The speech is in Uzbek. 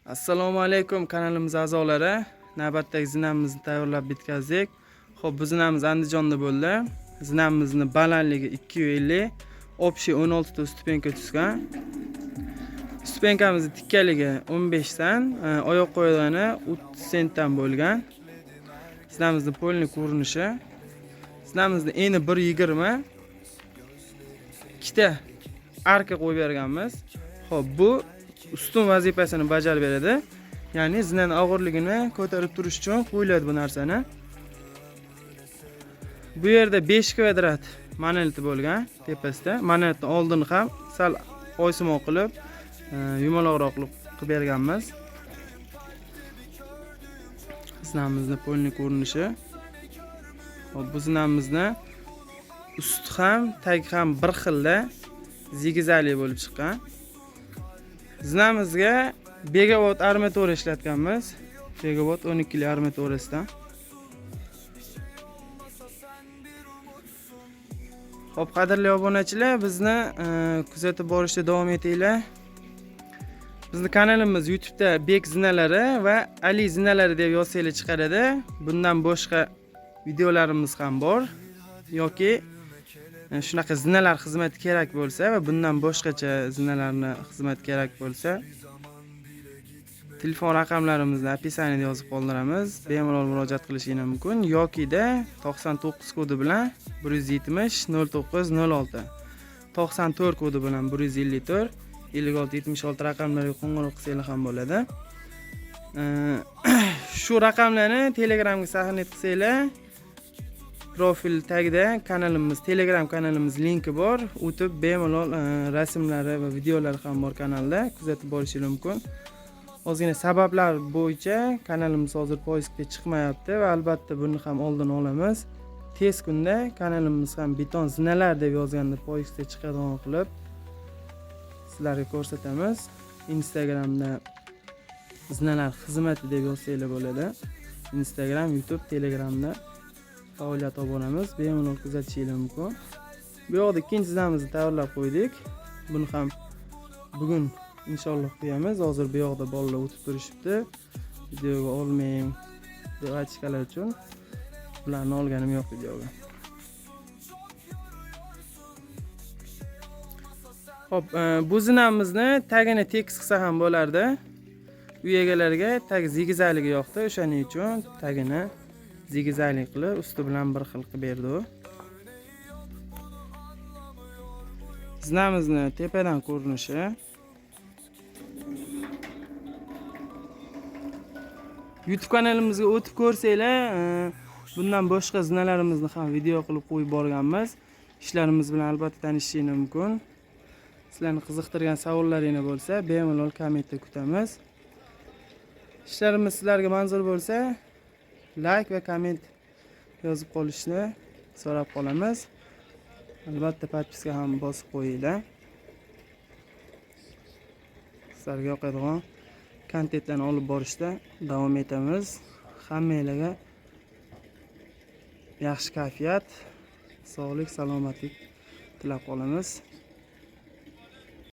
Assalomu alaykum kanalimiz a'zolari. Navbatdagi zinamizni tayyorlab bitkazdik. Xo'p, bu zinamiz Andijonda bo'ldi. Zinamizning balandligi 250, общий 16 ta stupenka tushgan. Stupenkamizni tikkaligi 15 dan, oyoq qo'yilgani 30 sentdan bo'lgan. Zinamizning polni ko'rinishi. Zinamizning eni 1.20. Ikkita arka qo'yib berganmiz. Xo'p, bu ustun vazifasini bajarib beradi. Ya'ni zinaning og'irligini ko'tarib turish uchun qo'yiladi bu narsani. Bu yerda 5 kvadrat monolit bo'lgan tepasida. Monolitning oldini ham sal oysimon qilib, yumaloqroq qilib berganmiz. Zinamizning polni ko'rinishi. Hop, bu zinamizni usti ham, tagi ham bir xilda zigzagli bo'lib chiqqan. Zinamizga Begavot armatura ishlatganmiz. Begavot 12 li armaturasidan. Xo'p, qadrli obunachilar, bizni kuzatib borishda davom etinglar. Bizning kanalimiz YouTube'da Bek zinalari va Ali zinalari deb yozsangiz chiqaradi. Bundan boshqa videolarimiz ham bor. Yoki shunaqa zinalar xizmati kerak bo'lsa va bundan boshqacha zinalarni xizmat kerak bo'lsa, telefon raqamlarimizni opisaniyada yozib qoldiramiz. Bemalol murojaat qilishingiz mumkin yoki-da 99 kodi bilan 170 0906, 94 kodi bilan 154 56 76 raqamlarga qo'ng'iroq qilsangiz ham bo'ladi. Shu raqamlarni Telegramga sahnet qilsanglar, profil tagida kanalimiz, Telegram kanalimiz linki bor. O'tib bemalol rasmlari va videolari ham bor kanalda, kuzatib borishingiz mumkin. Ozgina sabablar bo'yicha kanalimiz hozir poyezga chiqmayapti va albatta buni ham oldini olamiz. Tez kunda kanalimiz ham beton zinalar deb yozganda poyezga chiqadigan qilib sizlarga ko'rsatamiz. Instagramda zinalar xizmati deb yozsanglar bo'ladi. Instagram, YouTube, Telegramda faoliyat olib boramiz. Bemalol kuzatishingiz mumkin. Bu yoqda ikkinchi zinamizni tayyorlab qo'ydik. Buni ham bugun inshaalloh qo'yamiz. Hozir bu yoqda bolalar o'tib turishibdi. Videoga olmang deb aytishganlar uchun bularni olganim yo'q videoga. Xo'p, bu zinamizni tagini tekis qilsa ham bo'lardi. Uy egalariga tag zigzagligi yoqdi, o'shaning uchun tagini zigzagli qilib, usti bilan bir xil qilib berdi u. Zinamizni tepadan ko'rinishi. YouTube kanalimizga o'tib ko'rsanglar, bundan boshqa zinalarimizni ham video qilib qo'yib borganmiz. Ishlarimiz bilan albatta tanishishingiz mumkin. Sizlarni qiziqtirgan savollaringiz bo'lsa, bemalol kommentda kutamiz. Ishlarimiz sizlarga manzur bo'lsa, like va komment yozib qolishni so'rab qolamiz. Albatta podpiska ham bosib qo'yinglar. Sizlarga yoqadigan kontentlarni olib borishda davom etamiz. Hammanglarga yaxshi kayfiyat, sog'lik, salomatlik tilab qolamiz.